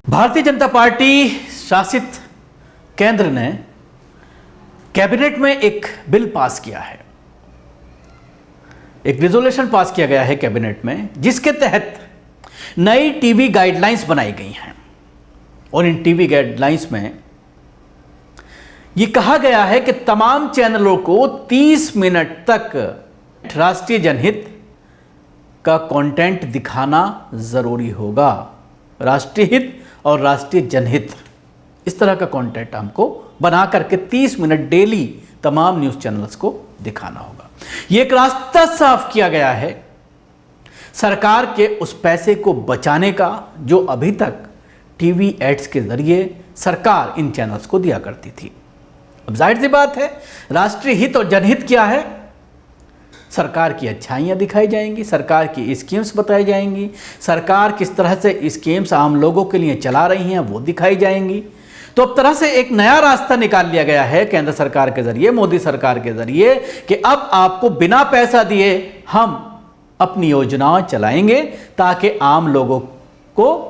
Bharatiya Janata party शासित केंद्र ने कैबिनेट में एक बिल पास किया है, एक रिजोल्यूशन पास किया गया है कैबिनेट में, जिसके तहत नई टीवी गाइडलाइंस बनाई गई हैं। और इन टीवी गाइडलाइंस में यह कहा गया है कि तमाम चैनलों को 30 मिनट तक राष्ट्रीय जनहित का कंटेंट दिखाना जरूरी होगा। राष्ट्रीय हित और राष्ट्रीय जनहित, इस तरह का कंटेंट हमको बना करके 30 मिनट डेली तमाम न्यूज़ चैनल्स को दिखाना होगा। यह एक रास्ता साफ किया गया है सरकार के उस पैसे को बचाने का जो अभी तक टीवी एड्स के जरिए सरकार इन चैनल्स को दिया करती थी। अब जाहिर सी बात है, राष्ट्रीय हित और जनहित क्या है? सरकार की अच्छाइयाँ दिखाई जाएंगी, सरकार की स्कीम्स बताई जाएंगी, सरकार किस तरह से स्कीम्स आम लोगों के लिए चला रही हैं वो दिखाई जाएंगी। तो अब तरह से एक नया रास्ता निकाल लिया गया है केंद्र सरकार के जरिए, मोदी सरकार के जरिए, कि अब आपको बिना पैसा दिए हम अपनी योजनाएं चलाएंगे ताकि आम लोगों को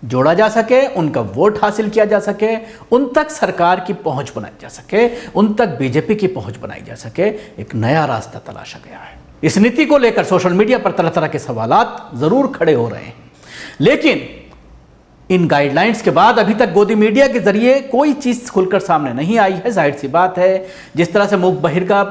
जोड़ा जा सके, उनका वोट हासिल किया जा सके, उन तक सरकार की पहुंच बनाई जा सके, उन तक बीजेपी की पहुंच बनाई जा सके। एक नया रास्ता तलाशा गया है। इस नीति को लेकर सोशल मीडिया पर तरह तरह के सवालात जरूर खड़े हो रहे हैं, लेकिन इन गाइडलाइंस के बाद अभी तक गोदी मीडिया के जरिए कोई चीज खुलकर सामने नहीं आई है। जाहिर सी बात है, जिस तरह से मूक बहिर का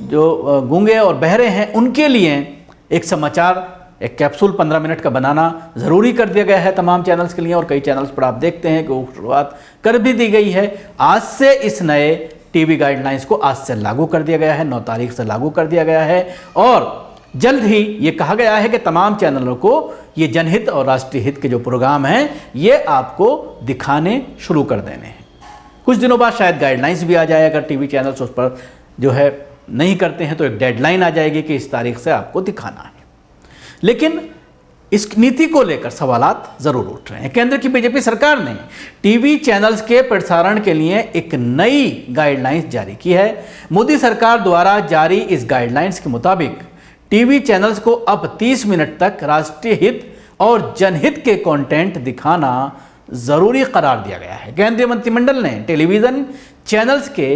जो गूंगे और बहरे हैं उनके लिए एक समाचार, एक कैप्सूल 15 मिनट का बनाना ज़रूरी कर दिया गया है तमाम चैनल्स के लिए। और कई चैनल्स पर आप देखते हैं कि वो शुरुआत कर भी दी गई है। आज से इस नए टीवी गाइडलाइंस को आज से लागू कर दिया गया है, 9 तारीख से लागू कर दिया गया है। और जल्द ही ये कहा गया है कि तमाम चैनलों को ये जनहित और राष्ट्रीय हित के जो प्रोग्राम हैं ये आपको दिखाने शुरू कर देने हैं। कुछ दिनों बाद शायद गाइडलाइंस भी आ जाए। अगर टीवी चैनल्स उस पर जो है नहीं करते हैं तो एक डेडलाइन आ जाएगी कि इस तारीख से आपको दिखाना है। लेकिन इस नीति को लेकर सवालात जरूर उठ रहे हैं। केंद्र की बीजेपी सरकार ने टीवी चैनल्स के प्रसारण के लिए एक नई गाइडलाइंस जारी की है। मोदी सरकार द्वारा जारी इस गाइडलाइंस के मुताबिक टीवी चैनल्स को अब 30 मिनट तक राष्ट्रीय हित और जनहित के कंटेंट दिखाना जरूरी करार दिया गया है। केंद्रीय मंत्रिमंडल ने टेलीविजन चैनल्स के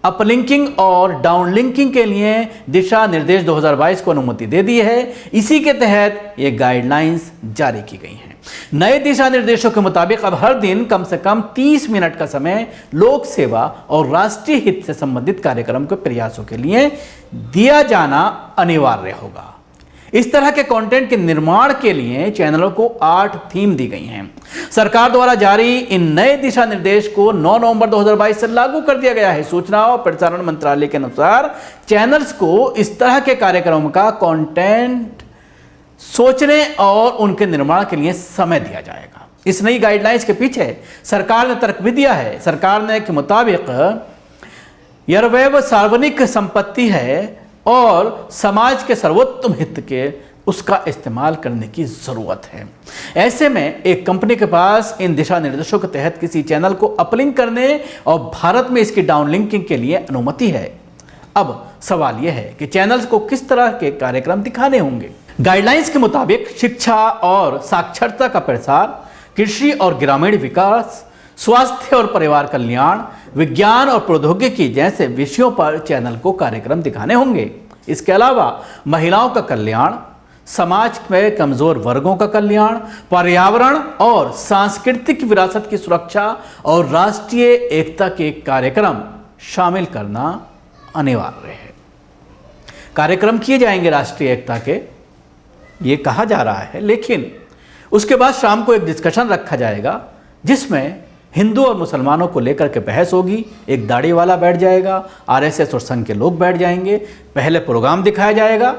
अपलिंकिंग और डाउनलिंकिंग के लिए दिशा निर्देश 2022 को अनुमति दे दी है। इसी के तहत ये गाइडलाइंस जारी की गई हैं। नए दिशा निर्देशों के मुताबिक अब हर दिन कम से कम 30 मिनट का समय लोक सेवा और राष्ट्रीय हित से संबंधित कार्यक्रम के प्रयासों के लिए दिया जाना अनिवार्य होगा। इस तरह के कंटेंट के निर्माण के लिए चैनलों को 8 थीम दी गई हैं। सरकार द्वारा जारी इन नए दिशा निर्देश को 9 नवंबर 2022 से लागू कर दिया गया है। सूचना और प्रसारण मंत्रालय के अनुसार चैनल्स को इस तरह के कार्यक्रम का कंटेंट सोचने और उनके निर्माण के लिए समय दिया जाएगा। इस नई गाइडलाइंस के पीछे सरकार ने तर्क भी दिया है। सरकार ने के मुताबिक एयरवेव सार्वजनिक संपत्ति है और समाज के सर्वोत्तम हित के उसका इस्तेमाल करने की ज़रूरत है। ऐसे में एक कंपनी के पास इन दिशा निर्देशों के तहत किसी चैनल को अपलिंक करने और भारत में इसकी डाउनलिंकिंग के लिए अनुमति है। अब सवाल यह है कि चैनल्स को किस तरह के कार्यक्रम दिखाने होंगे। गाइडलाइंस के मुताबिक शिक्षा और साक्षरता का प्रसार, कृषि और ग्रामीण विकास, स्वास्थ्य और परिवार कल्याण, विज्ञान और प्रौद्योगिकी जैसे विषयों पर चैनल को कार्यक्रम दिखाने होंगे। इसके अलावा महिलाओं का कल्याण, समाज में कमजोर वर्गों का कल्याण, पर्यावरण और सांस्कृतिक विरासत की सुरक्षा और राष्ट्रीय एकता के कार्यक्रम शामिल करना अनिवार्य है। कार्यक्रम किए जाएंगे राष्ट्रीय एकता के, ये कहा जा रहा है, लेकिन उसके बाद शाम को एक डिस्कशन रखा जाएगा जिसमें हिंदू और मुसलमानों को लेकर के बहस होगी। एक दाढ़ी वाला बैठ जाएगा, आरएसएस और संघ के लोग बैठ जाएंगे। पहले प्रोग्राम दिखाया जाएगा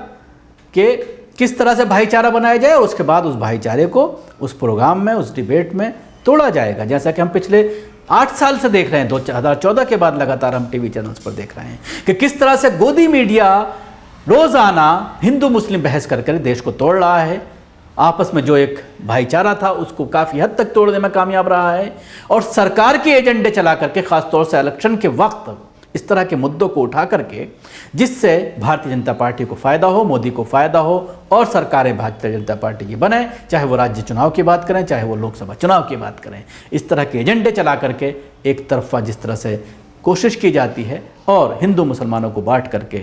कि किस तरह से भाईचारा बनाया जाए, उसके बाद उस भाईचारे को उस प्रोग्राम में, उस डिबेट में तोड़ा जाएगा। जैसा कि हम पिछले 8 साल से देख रहे हैं, 2014 के बाद लगातार हम टीवी चैनल्स पर देख रहे हैं कि किस तरह से गोदी मीडिया रोजाना हिंदू मुस्लिम बहस कर कर देश को तोड़ रहा है। आपस में जो एक भाईचारा था उसको काफ़ी हद तक तोड़ने में कामयाब रहा है। और सरकार के एजेंडे चला करके, खासतौर से इलेक्शन के वक्त इस तरह के मुद्दों को उठा करके, जिससे भारतीय जनता पार्टी को फ़ायदा हो, मोदी को फ़ायदा हो और सरकारें भारतीय जनता पार्टी की बने, चाहे वो राज्य चुनाव की बात करें, चाहे वो लोकसभा चुनाव की बात करें। इस तरह के एजेंडे चला करके एक तरफा जिस तरह से कोशिश की जाती है और हिंदू मुसलमानों को बांट करके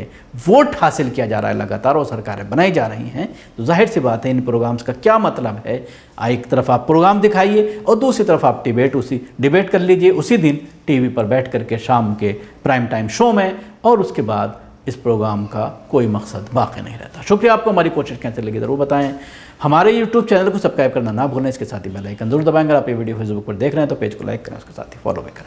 वोट हासिल किया जा रहा है लगातार, और सरकारें बनाई जा रही हैं, तो जाहिर सी बात है इन प्रोग्राम्स का क्या मतलब है। एक तरफ आप प्रोग्राम दिखाइए और दूसरी तरफ आप डिबेट कर लीजिए उसी दिन टीवी पर बैठ करके शाम के प्राइम टाइम शो में, और उसके बाद इस प्रोग्राम का कोई मकसद बाकी नहीं रहता। शुक्रिया। आपको हमारी कोशिश कैसे लगी ज़रूर बताएं। हमारे यूट्यूब चैनल को सब्सक्राइब करना ना भूलें, इसके साथ ही बेल आइकन जरूर दबाएं। अगर आप ये वीडियो फेसबुक पर देख रहे हैं तो पेज को लाइक करें, उसके साथ ही फॉलो भी करें।